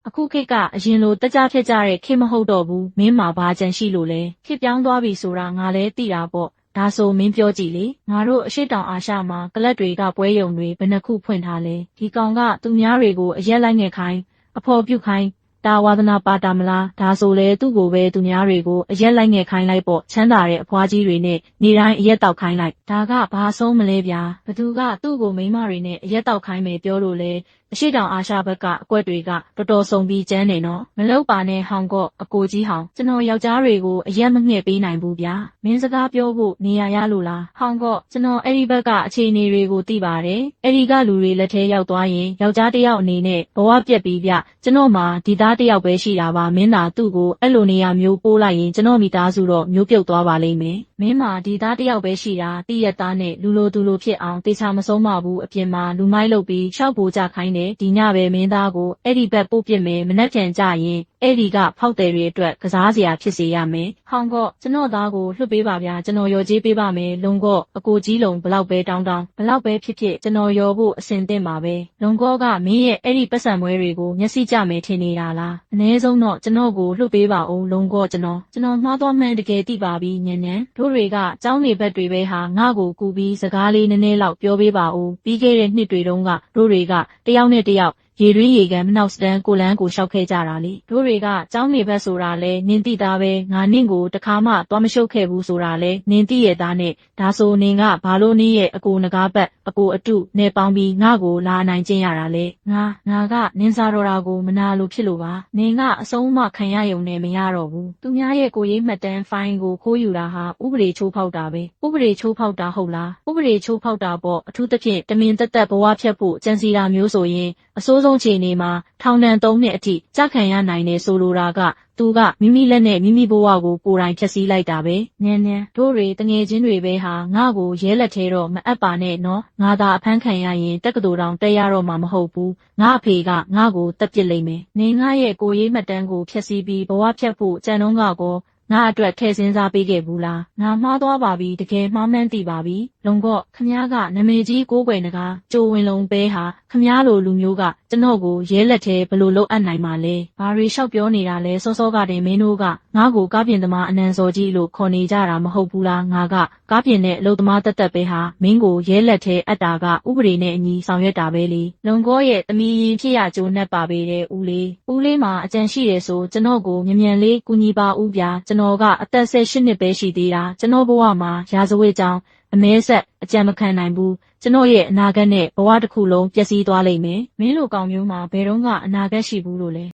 အခုခေတ်ကအရင်လိုတက်ကြဖြစ်ကြတဲ့ခေတ်မဟုတ်တော့ဘူးမင်းမှာဘာကြံရှိလို့လဲခေတ်ပြောင်းသွားပြီဆိုတာငါလည်းသိတာပေါ့ဒါဆိုမင်းပြောကြည့်လေငါတို့အရှိတောင်အာရှမှာကလပ်တွေကပွဲရုံတွေဘယ်နှခုဖွင့်ထားလဲဒီကောင်ကသူများတွေကိုအရက်လိုက်ငယ်ခိုင်းအဖော်ပြုတ်ခိုင်းတာဝါသနာပါတာမလားဒါဆိုလေသူ့ကိုပဲသူများတွေကိုအရက်လိုက်ငယ်ခိုင်းလိုက်ပေါ့ချမ်းသာတဲ့အဖွားကြီးတွေနဲ့နေတိုင်းအရက်တောက်ခိုင်းလိုက်ဒါကဘာဆုံးမလဲဗျာဘသူကသူ့ကိုမိန်းမတွေနဲ့အရက်တောက်ခိုင်းမယ်ပြောလို့လေအရှိတောင်အာရှဘက်ကအကွက်တွေကတော်တော်ဆုံးပြီးကျန်းနေနော်မလောက်ပါနဲ့ဟောင်ကော့အကိုကြီးဟောင်ကျွန်တော်ယောက်ျားတွေကိုအရက်မငှဲ့ပေးနိုင်ဘူးဗျာမင်းစကားပြောဖို့နေရာရလို့လားဟောင်ကော့ကျွန်တော်အဲ့ဒီဘက်ကအခြေအနေတွေကိုသိပါတယ်အဲ့ဒီကလူတွေလက်ထဲရောက်သွားရင်ယောက်ျားတစ်ယောက်အနေနဲ့ဘဝပြက်ပြီးဗျကျွန်တော်မှဒီသားတစ်ယောက်ပဲရှိတာပါမင်းသာသူ့ကိုအဲ့လိုနေရာမျိုးပို့လိုက်ရင်ကျွန်တော်မိသားစုတော့မျိုးပြုတ်သွားပါလိမ့်မယ်မင်းမှဒီသားတစ်ယောက်ပဲရှိတာတိရက်သားနဲ့လူလိုသူလိုဖြစ်အောင်တေချာမဆုံးမဘူးအပြင်မှာလူမိုက်လုပ်ပြီးရှောက်ပိုးကြခိုင်းတယ်ဒီညပဲမင်းသားကိုအဲ့ဒီဘက်ပို့ပစ်မယ်မနှက်ပြန်ကြရင်အဲ့ဒီကဖောက်တယ်တွေအတွက်ကစားစရာဖြစ်စေရမယ်ဟောင်ကော့ကျွန်တော်သားကိုလွှတ်ပေးပါဗျာကျွန်တော်ရော်ကြီးပေးပါမယ်လုံကော့အကိုကြီးလုံဘလောက်ပဲတောင်းတောင်းဘလောက်ပဲဖြစ်ဖြစ်ကျွန်တော်ရော်ဖို့အဆင်သင့်ပါပဲလုံကော့ကမင်းရဲ့အဲ့ဒီပတ်စံပွဲတွေကိုမျက်စိကျမယ်ထင်နေတာလားအနည်းဆုံးတော့ကျွန်တော်ကိုလွှတ်ပေးပါဦးလုံကော့ကျွန်တော်မှားသွားမှန်းတကယ်သိပါပြီညံ့ညံ့တို့တွေကကျောင်းနေဘက်တွေပဲဟာငါ့ကိုကူပြီးစကားလေးနည်းနည်းလောက်ပြောပေးပါဦးပြီးခဲ့တဲ့နှစ်တွေတုန်းကတို့တွေကတယောက်နဲ့တယောက်ရေတွင်းရေကန်မနှောက်စတန်းကိုလန်းကိုရှောက်ခဲ့ကြတာလေတို့တွေကကျောင်းနေဘက်ဆိုတာလဲနင်းတိသားပဲငါနင့်ကိုတခါမှသွားမရှုပ်ခဲ့ဘူးဆိုတာလဲနင်းတိရဲ့သားနဲ့ဒါဆိုနင်ကဘာလို့နင်းရဲ့အကိုနဂါးဘက်အကိုအတုနဲ့ပေါင်းပြီးငါကိုလာနိုင်ကျင့်ရတာလဲငါကနင်းစားတော်တာကိုမနာလို့ဖြစ်လို့ပါနင်ကအဆုံးအမခံရယုံနဲ့မရတော့ဘူးသူများရဲ့ကိုရေးမှတ်တမ်းဖိုင်ကိုခိုးယူတာဟာဥပဒေချိုးဖောက်တာပဲဥပဒေချိုးဖောက်တာဟုတ်လားဥပဒေချိုးဖောက်တာပေါ့အထူးသဖြင့်တမင်သက်သက်ဘဝဖြတ်ဖို့ကြံစီတာမျိုးဆိုရင်အစိုးဆုံးခြေနေမှာထောင်ဒဏ်3နှစ်အထိကြခံရနိုင်တယ်ဆိုလိုတာကသူကမိမိလက်နဲ့မိမိဘဝကိုကိုယ်တိုင်ဖျက်ဆီးလိုက်တာပဲနန်းတို့တွေတငယ်ချင်းတွေပဲဟာငါ့ကိုရဲလက်ထဲတော့မအပ်ပါနဲ့နော်ငါသာအဖမ်းခံရရင်တက္ကသိုလ်တောင်တက်ရတော့မှာမဟုတ်ဘူးငါအဖေကငါ့ကိုတက်ပစ်လိမ့်မယ်နင်ငါရဲ့ကိုရေးမှတ်တမ်းကိုဖျက်ဆီးပြီးဘဝဖြတ်ဖို့ကြံတော့ငါကောငါအတွက်ထည့်စဉ်းစားပေးခဲ့ဘူးလားငါမှားသွားပါပြီတကယ်မှားမှန်းသိပါပြီလုံကော့ခမားကနာမည်ကြီးကိုးကွယ်နဂါကြိုဝင်လုံးပဲဟာခမားလိုလူမျိုးကကျွန်တော်ကိုရဲလက်ထဲဘလို့လုံးအပ်နိုင်မှာလဲဘာတွေလျှောက်ပြောနေတာလဲစောစောကတည်းမင်းတို့ကငါ့ကိုကားပြင်သမားအနံစောကြီးလို့ခေါ်နေကြတာမဟုတ်ဘူးလားငါကကားပြင်တဲ့အလုပ်သမားတက်တက်ပဲဟာမင်းကိုရဲလက်ထဲအပ်တာကဥပဒေနဲ့အညီဆောင်ရွက်တာပဲလေလုံကော့ရဲ့သမီးရင်ဖြစ်ရကြိုးနှက်ပါပေတဲ့ဦးလေးမှာအကြံရှိတယ်ဆိုကျွန်တော်ကိုမြန်လေးကူညီပါဦးဗျာကျွန်တော်ကအသက်18နှစ်ပဲရှိသေးတာကျွန်တော်ဘဝမှာရာဇဝတ်ကြောင်းအမဲဆက်အကြံမခံနိုင်ဘူးကျွန်တော်ရဲ့အနာဂတ်နဲ့ဘဝတစ်ခုလုံးပျက်စီးသွားလိမ့်မယ်မင်းလိုကောင်မျိုးမှာဘယ်တော့မှအနာဂတ်ရှိဘူးလို့လဲ